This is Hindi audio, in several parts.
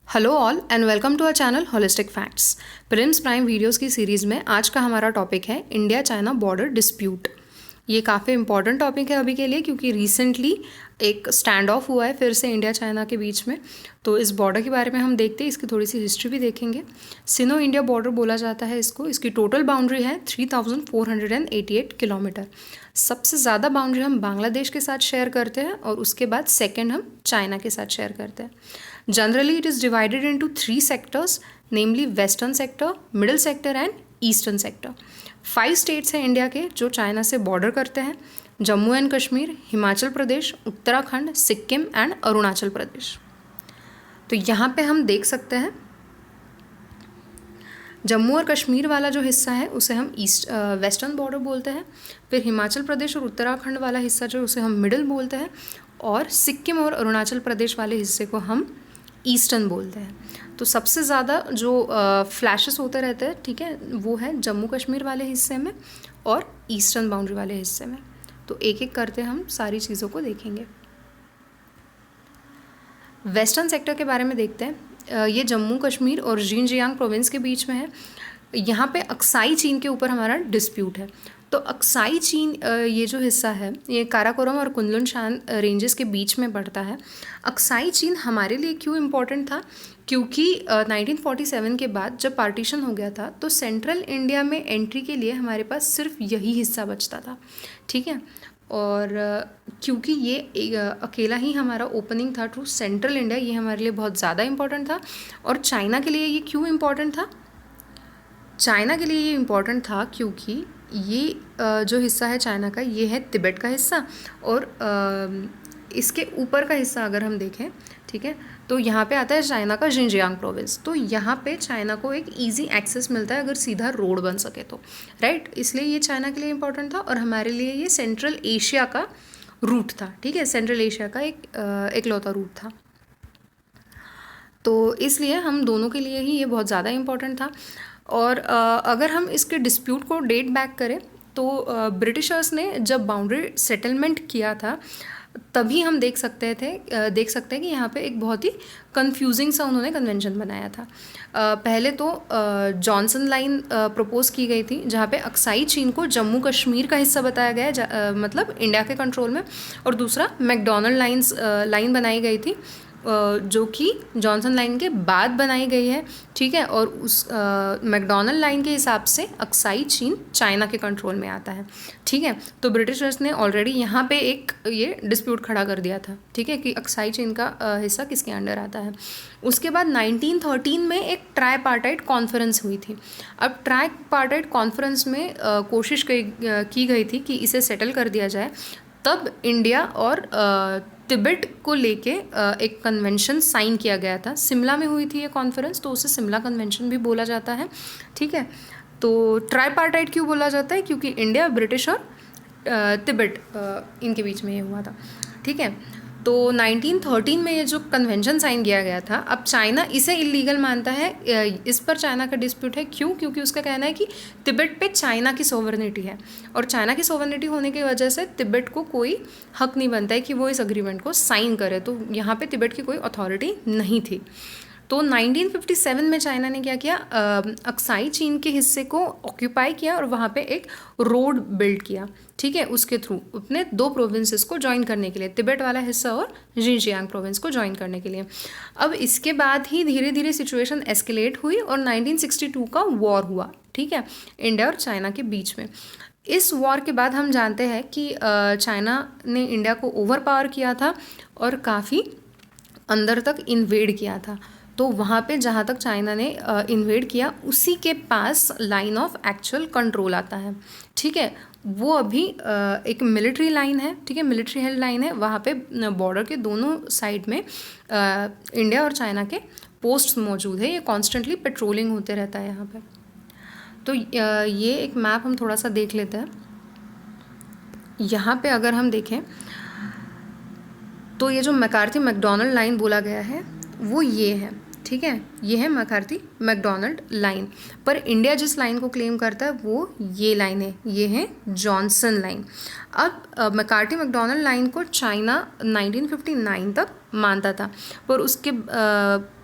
Hello all and welcome to our channel holistic facts. प्रिम्स प्राइम वीडियोस की सीरीज़ में आज का हमारा टॉपिक है इंडिया चाइना बॉर्डर डिस्प्यूट। ये काफ़ी इंपॉर्टेंट टॉपिक है अभी के लिए क्योंकि रिसेंटली एक स्टैंड ऑफ हुआ है फिर से इंडिया चाइना के बीच में। तो इस बॉर्डर के बारे में हम देखते हैं, इसकी थोड़ी सी हिस्ट्री भी देखेंगे। सिनो इंडिया बॉर्डर बोला जाता है इसको। इसकी टोटल बाउंड्री है 3488 किलोमीटर। सबसे ज़्यादा बाउंड्री हम बांग्लादेश के साथ शेयर करते हैं और उसके बाद सेकेंड हम चाइना के साथ शेयर करते हैं। Generally, it is divided into 3 sectors, namely Western sector, Middle sector and Eastern sector. 5 states हैं इंडिया के जो चाइना से बॉर्डर करते हैं: जम्मू एंड कश्मीर, हिमाचल प्रदेश, उत्तराखंड, सिक्किम एंड अरुणाचल प्रदेश। तो यहाँ पे हम देख सकते हैं जम्मू और कश्मीर वाला जो हिस्सा है उसे हम वेस्टर्न बॉर्डर बोलते हैं। फिर हिमाचल प्रदेश और उत्तराखंड वाला हिस्सा जो उसे हम मिडिल बोलते हैं, और सिक्किम और अरुणाचल प्रदेश वाले हिस्से को हम ईस्टर्न बोलते हैं। तो सबसे ज़्यादा जो फ्लैशेस होते रहते हैं, ठीक है, वो है जम्मू कश्मीर वाले हिस्से में और ईस्टर्न बाउंड्री वाले हिस्से में। तो एक एक करते हम सारी चीज़ों को देखेंगे। वेस्टर्न सेक्टर के बारे में देखते हैं। ये जम्मू कश्मीर और जिनजियांग प्रोविंस के बीच में है। यहाँ पे अक्साई चीन के ऊपर हमारा डिस्प्यूट है। तो अक्साई चीन ये जो हिस्सा है ये काराकोरम और कुनलुन शान रेंजेस के बीच में पड़ता है। अक्साई चीन हमारे लिए क्यों इम्पोर्टेंट था? क्योंकि 1947 के बाद जब पार्टीशन हो गया था तो सेंट्रल इंडिया में एंट्री के लिए हमारे पास सिर्फ यही हिस्सा बचता था, ठीक है। और क्योंकि ये अकेला ही हमारा ओपनिंग था टू सेंट्रल इंडिया, ये हमारे लिए बहुत ज़्यादा इम्पोर्टेंट था। और चाइना के लिए ये क्यों इम्पोर्टेंट था? चाइना के लिए ये इम्पोर्टेंट था क्योंकि ये जो हिस्सा है चाइना का, ये है तिब्बत का हिस्सा। और इसके ऊपर का हिस्सा अगर हम देखें, ठीक है, तो यहाँ पे आता है चाइना का जिनजियांग प्रोविंस। तो यहाँ पे चाइना को एक इजी एक्सेस मिलता है अगर सीधा रोड बन सके तो, राइट। इसलिए ये चाइना के लिए इम्पोर्टेंट था और हमारे लिए ये सेंट्रल एशिया का रूट था, ठीक है, सेंट्रल एशिया का एक इकलौता रूट था। तो इसलिए हम दोनों के लिए ही ये बहुत ज़्यादा इम्पोर्टेंट था। और अगर हम इसके डिस्प्यूट को डेट बैक करें तो ब्रिटिशर्स ने जब बाउंड्री सेटलमेंट किया था तभी हम देख सकते हैं कि यहाँ पे एक बहुत ही कंफ्यूजिंग सा उन्होंने कन्वेंशन बनाया था। पहले तो जॉनसन लाइन प्रपोज की गई थी जहाँ पे अक्साई चीन को जम्मू कश्मीर का हिस्सा बताया गया, मतलब इंडिया के कंट्रोल में। और दूसरा मैकडोनल्ड लाइन बनाई गई थी जो कि जॉनसन लाइन के बाद बनाई गई है, ठीक है। और उस मैकडोनल्ड लाइन के हिसाब से अक्साई चीन चाइना के कंट्रोल में आता है, ठीक है। तो ब्रिटिशर्स ने ऑलरेडी यहाँ पे एक ये डिस्प्यूट खड़ा कर दिया था, ठीक है, कि अक्साई चीन का हिस्सा किसके अंडर आता है। उसके बाद 1913 में एक ट्राईपार्टाइट कॉन्फ्रेंस हुई थी। अब ट्राईपार्टाइट कॉन्फ्रेंस में कोशिश की गई थी कि इसे सेटल कर दिया जाए। तब इंडिया और तिब्बत को लेके एक कन्वेंशन साइन किया गया था। शिमला में हुई थी ये कॉन्फ्रेंस, तो उसे शिमला कन्वेंशन भी बोला जाता है, ठीक है। तो ट्राईपार्टाइट क्यों बोला जाता है? क्योंकि इंडिया, ब्रिटिश और तिब्बत इनके बीच में ये हुआ था, ठीक है। तो 1913 में ये जो कन्वेंशन साइन किया गया था, अब चाइना इसे इलीगल मानता है। इस पर चाइना का डिस्प्यूट है। क्यों? क्योंकि उसका कहना है कि तिब्बत पे चाइना की सोवरेनिटी है और चाइना की सोवरेनिटी होने की वजह से तिब्बत को कोई हक नहीं बनता है कि वो इस अग्रीमेंट को साइन करे। तो यहाँ पे तिब्बत की कोई अथॉरिटी नहीं थी। तो 1957 में चाइना ने क्या किया, अक्साई चीन के हिस्से को ऑक्यूपाई किया और वहाँ पे एक रोड बिल्ड किया, ठीक है, उसके थ्रू अपने 2 प्रोविंसेस को ज्वाइन करने के लिए, तिब्बत वाला हिस्सा और जिनजियांग प्रोविंस को ज्वाइन करने के लिए। अब इसके बाद ही धीरे धीरे सिचुएशन एस्केलेट हुई और 1962 का वॉर हुआ, ठीक है, इंडिया और चाइना के बीच में। इस वॉर के बाद हम जानते हैं कि चाइना ने इंडिया को ओवर पावर किया था और काफ़ी अंदर तक इन्वेड किया था। तो वहाँ पे जहाँ तक चाइना ने इन्वेड किया उसी के पास लाइन ऑफ एक्चुअल कंट्रोल आता है, ठीक है। वो अभी एक मिलिट्री लाइन है, ठीक है, मिलिट्री हेल्ड लाइन है। वहाँ पे बॉर्डर के दोनों साइड में इंडिया और चाइना के पोस्ट मौजूद है। ये कॉन्स्टेंटली पेट्रोलिंग होते रहता है यहाँ पे। तो ये एक मैप हम थोड़ा सा देख लेते हैं। यहाँ पे अगर हम देखें तो ये जो मैकार्थी मैकडोनल्ड लाइन बोला गया है वो ये है, ठीक है, ये है मैकार्थी मैकडोनाल्ड लाइन। पर इंडिया जिस लाइन को क्लेम करता है वो ये लाइन है, ये है जॉनसन लाइन। अब मैकार्थी मैकडोनाल्ड लाइन को चाइना 1959 तक मानता था, पर उसके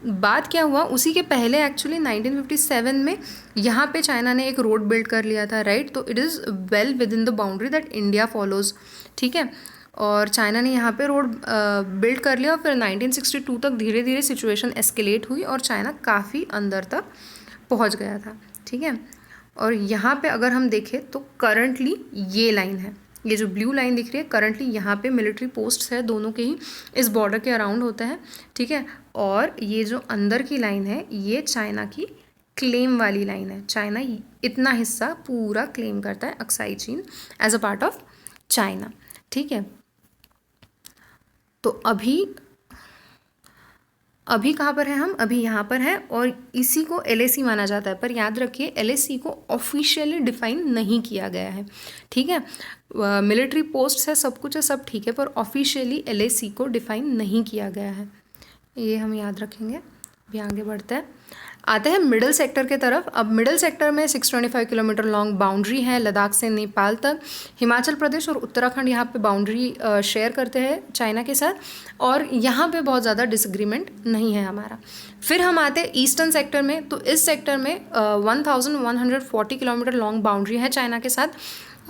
बाद क्या हुआ, उसी के पहले एक्चुअली 1957 में यहाँ पे चाइना ने एक रोड बिल्ड कर लिया था, राइट। तो it is well with in the boundary that India follows, ठीक है। और चाइना ने यहाँ पे रोड बिल्ड कर लिया और फिर 1962 तक धीरे धीरे सिचुएशन एस्केलेट हुई और चाइना काफ़ी अंदर तक पहुँच गया था, ठीक है। और यहाँ पे अगर हम देखें तो करंटली ये लाइन है, ये जो ब्लू लाइन दिख रही है, करंटली यहाँ पे मिलिट्री पोस्ट्स है, दोनों के ही इस बॉर्डर के अराउंड होते हैं, ठीक है। और ये जो अंदर की लाइन है ये चाइना की क्लेम वाली लाइन है। चाइना इतना हिस्सा पूरा क्लेम करता है, Aksai Chin as a part of China, ठीक है। तो अभी कहाँ पर है हम, अभी यहाँ पर है और इसी को LAC माना जाता है। पर याद रखिए LAC को ऑफिशियली डिफाइन नहीं किया गया है, ठीक है। मिलिट्री पोस्ट है, सब कुछ है, सब ठीक है, पर ऑफिशियली LAC को डिफाइन नहीं किया गया है, ये हम याद रखेंगे। अभी आगे बढ़ते हैं, आते हैं मिडल सेक्टर के तरफ। अब मिडल सेक्टर में 625 किलोमीटर लॉन्ग बाउंड्री है लद्दाख से नेपाल तक। हिमाचल प्रदेश और उत्तराखंड यहाँ पे बाउंड्री शेयर करते हैं चाइना के साथ, और यहाँ पे बहुत ज़्यादा डिसएग्रीमेंट नहीं है हमारा। फिर हम आते हैं ईस्टर्न सेक्टर में। तो इस सेक्टर में 1140 किलोमीटर लॉन्ग बाउंड्री है चाइना के साथ,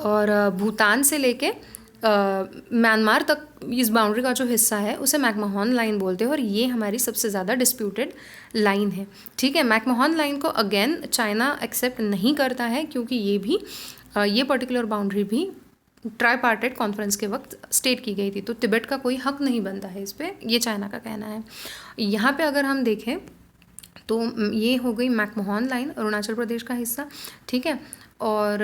और भूटान से लेके म्यांमार तक इस बाउंड्री का जो हिस्सा है उसे मैकमोहन लाइन बोलते हैं, और ये हमारी सबसे ज़्यादा डिस्प्यूटेड लाइन है, ठीक है। मैकमोहन लाइन को अगेन चाइना एक्सेप्ट नहीं करता है, क्योंकि ये पर्टिकुलर बाउंड्री भी ट्राईपार्टाइट कॉन्फ्रेंस के वक्त स्टेट की गई थी, तो तिब्बत का कोई हक नहीं बनता है इस पर, ये चाइना का कहना है। यहाँ पे अगर हम देखें तो ये हो गई मैकमोहन लाइन, अरुणाचल प्रदेश का हिस्सा, ठीक है। और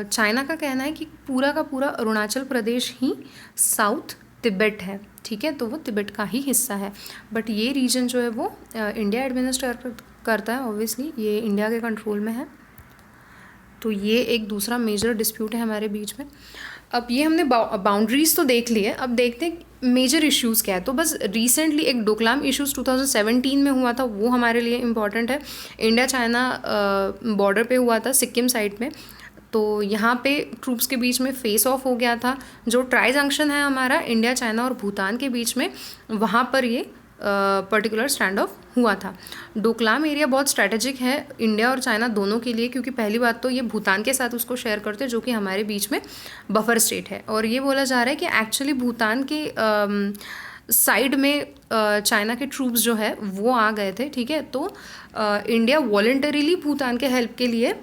चाइना का कहना है कि पूरा का पूरा अरुणाचल प्रदेश ही साउथ तिब्बत है, ठीक है, तो वो तिब्बत का ही हिस्सा है। बट ये रीजन जो है वो इंडिया एडमिनिस्टर करता है, ऑब्वियसली ये इंडिया के कंट्रोल में है। तो ये एक दूसरा मेजर डिस्प्यूट है हमारे बीच में। अब ये हमने बाउंड्रीज तो देख ली है, अब देखते हैं मेजर इश्यूज़ क्या है। तो बस रिसेंटली एक डोकलाम इश्यूज़ 2017 में हुआ था, वो हमारे लिए इम्पॉर्टेंट है। इंडिया चाइना बॉर्डर पे हुआ था, सिक्किम साइड में। तो यहाँ पे ट्रूप्स के बीच में फेस ऑफ हो गया था। जो ट्राई जंक्शन है हमारा इंडिया चाइना और भूटान के बीच में, वहाँ पर ये पर्टिकुलर स्टैंड ऑफ हुआ था। डोकलाम एरिया बहुत स्ट्रैटेजिक है इंडिया और चाइना दोनों के लिए, क्योंकि पहली बात तो ये भूटान के साथ उसको शेयर करते हैं, जो कि हमारे बीच में बफर स्टेट है। और ये बोला जा रहा है कि एक्चुअली भूटान के साइड में चाइना के ट्रूप्स जो है वो आ गए थे, ठीक है। तो इंडिया वॉलंटरीली भूटान के हेल्प के लिए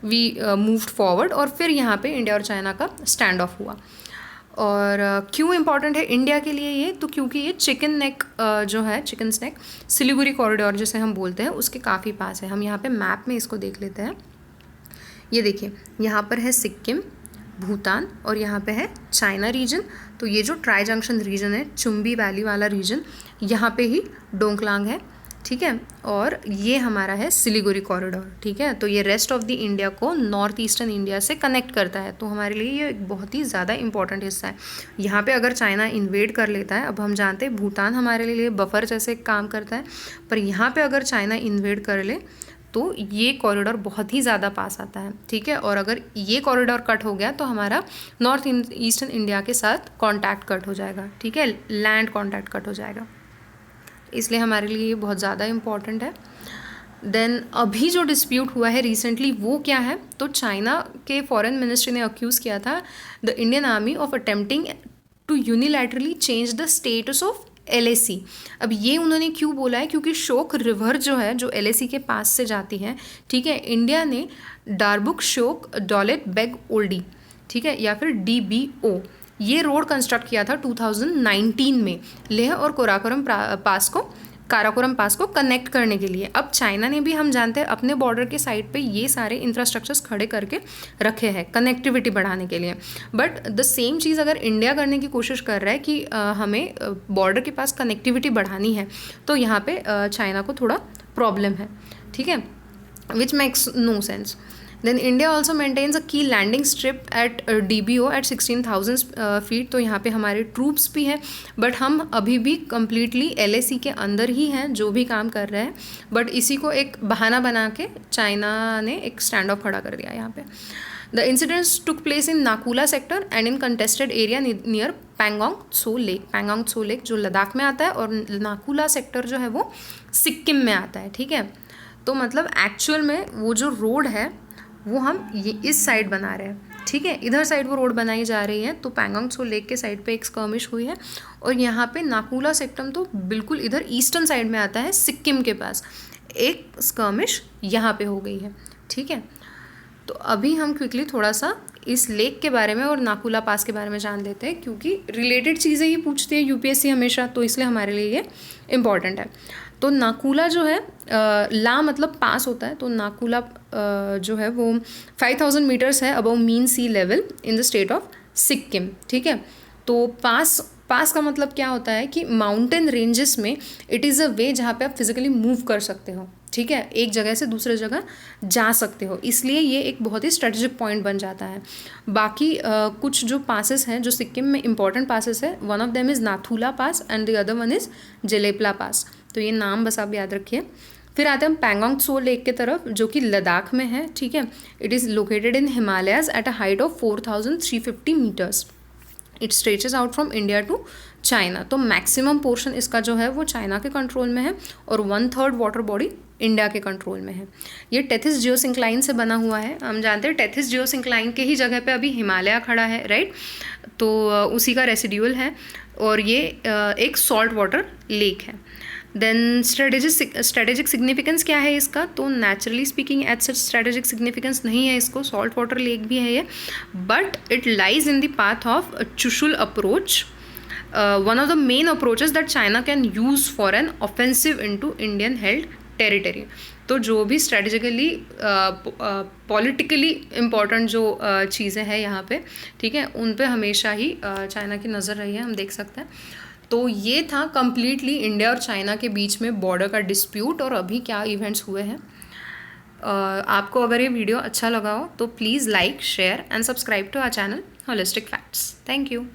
वी मूव्ड फॉरवर्ड, और फिर यहाँ पे इंडिया और चाइना का स्टैंड ऑफ हुआ। और क्यों इम्पॉर्टेंट है इंडिया के लिए ये, तो क्योंकि ये चिकन नेक जो है, चिकन स्नैक सिलीगुड़ी कॉरिडोर जिसे हम बोलते हैं, उसके काफ़ी पास है। हम यहाँ पे मैप में इसको देख लेते हैं। ये देखिए, यहाँ पर है सिक्किम, भूटान, और यहाँ पे है चाइना रीजन। तो ये जो ट्राई जंक्शन रीजन है, चुम्बी वैली वाला रीजन, यहाँ पे ही डोकलाम है, ठीक है। और ये हमारा है सिलीगुड़ी कॉरिडोर, ठीक है। तो ये रेस्ट ऑफ द इंडिया को नॉर्थ ईस्टर्न इंडिया से कनेक्ट करता है। तो हमारे लिए ये एक बहुत ही ज़्यादा इंपॉर्टेंट हिस्सा है। यहाँ पे अगर चाइना इन्वेड कर लेता है, अब हम जानते हैं भूटान हमारे लिए बफर जैसे काम करता है, पर यहाँ पे अगर चाइना इन्वेड कर ले तो ये कॉरिडोर बहुत ही ज़्यादा पास आता है, ठीक है। और अगर ये कॉरिडोर कट हो गया तो हमारा नॉर्थ ईस्टर्न इंडिया के साथ कॉन्टैक्ट कट हो जाएगा, ठीक है, लैंड कॉन्टैक्ट कट हो जाएगा। इसलिए हमारे लिए ये बहुत ज़्यादा इम्पॉर्टेंट है। देन अभी जो डिस्प्यूट हुआ है रिसेंटली वो क्या है, तो चाइना के फॉरेन मिनिस्ट्री ने अक्यूज़ किया था the Indian army of attempting to unilaterally change the status of LAC। अब ये उन्होंने क्यों बोला है, क्योंकि शोक रिवर जो है, जो LAC के पास से जाती है, ठीक है, इंडिया ने डारबुक शोक डॉलेट बेग ओल्डी, ठीक है, या फिर DBO, ये रोड कंस्ट्रक्ट किया था 2019 में लेह और काराकोरम पास को कनेक्ट करने के लिए। अब चाइना ने भी, हम जानते हैं, अपने बॉर्डर के साइड पे ये सारे इंफ्रास्ट्रक्चर्स खड़े करके रखे हैं कनेक्टिविटी बढ़ाने के लिए। बट द सेम चीज़ अगर इंडिया करने की कोशिश कर रहा है कि हमें बॉर्डर के पास कनेक्टिविटी बढ़ानी है, तो यहाँ पे चाइना को थोड़ा प्रॉब्लम है, ठीक है, which makes no sense. Then India also maintains a key landing strip at DBO at 16,000 feet. तो यहाँ पे हमारे ट्रूप्स भी हैं, बट हम अभी भी कम्प्लीटली LAC के अंदर ही हैं जो भी काम कर रहे हैं। बट इसी को एक बहाना बना के चाइना ने एक स्टैंड ऑफ खड़ा कर दिया यहाँ पे। The incidents took place in Naku La sector and in contested area near Pangong Tso lake. Pangong Tso lake जो लद्दाख में आता है और नाकुला सेक्टर जो है वो सिक्किम में आता है, ठीक है। तो मतलब एक्चुअल में वो जो रोड है वो हम ये इस साइड बना रहे हैं, ठीक है। इधर साइड वो रोड बनाई जा रही है, तो पैंगोंग त्सो लेक के साइड पे एक स्कर्मिश हुई है और यहाँ पे नाकुला सेक्टर तो बिल्कुल इधर ईस्टर्न साइड में आता है सिक्किम के पास, एक स्कर्मिश यहाँ पे हो गई है, ठीक है। तो अभी हम क्विकली थोड़ा सा इस लेक के बारे में और नाकुला पास के बारे में जान लेते हैं, क्योंकि रिलेटेड चीज़ें ही पूछती है UPSC हमेशा, तो इसलिए हमारे लिए ये इम्पॉर्टेंट है। तो नाकुला जो है ला मतलब पास होता है, तो नाकुला जो है वो 5,000 मीटर्स है above mean sea level in the state of Sikkim, ठीक है। तो पास का मतलब क्या होता है कि माउंटेन रेंजेस में इट इज़ अ वे जहाँ पे आप फिजिकली मूव कर सकते हो, ठीक है, एक जगह से दूसरे जगह जा सकते हो, इसलिए ये एक बहुत ही स्ट्रेटेजिक पॉइंट बन जाता है। बाकी कुछ जो पासेस हैं जो सिक्किम में इंपॉर्टेंट पासेस है, one of them is Nathula pass and the other one is Jelepla pass. तो ये नाम बस आप याद रखिए। फिर आते हैं हम पैंगोंग त्सो लेक के तरफ, जो कि लद्दाख में है, ठीक है। It is located in Himalayas at a height of 4,350 meters. It stretches out from India to China. तो मैक्सिमम पोर्शन इसका जो है वो चाइना के कंट्रोल में है और 1/3 वाटर बॉडी इंडिया के कंट्रोल में है। ये टेथिस जियोसिंक्लाइन से बना हुआ है। हम जानते हैं टेथिस जियोसिंक्लाइन के ही जगह पे अभी हिमालय खड़ा है, राइट। तो उसी का रेसिड्यूल है और ये एक सॉल्ट वाटर लेक है। देन स्ट्रेटेजिक सिग्निफिकेंस क्या है इसका, तो naturally speaking at such strategic significance नहीं है इसको, सॉल्ट वाटर लेक भी है ये, but it lies in the path of Chushul approach, one of the main approaches that China can use for an offensive into Indian held territory। तो जो भी स्ट्रेटेजिकली पॉलिटिकली इम्पॉर्टेंट जो चीज़ें हैं यहाँ पे, ठीक है, उन पे हमेशा ही चाइना की नज़र रही है, हम देख सकते हैं। तो ये था कम्प्लीटली इंडिया और चाइना के बीच में बॉर्डर का डिस्प्यूट और अभी क्या इवेंट्स हुए हैं। आपको अगर ये वीडियो अच्छा लगा हो तो please like, share and subscribe to our channel holistic facts. Thank you.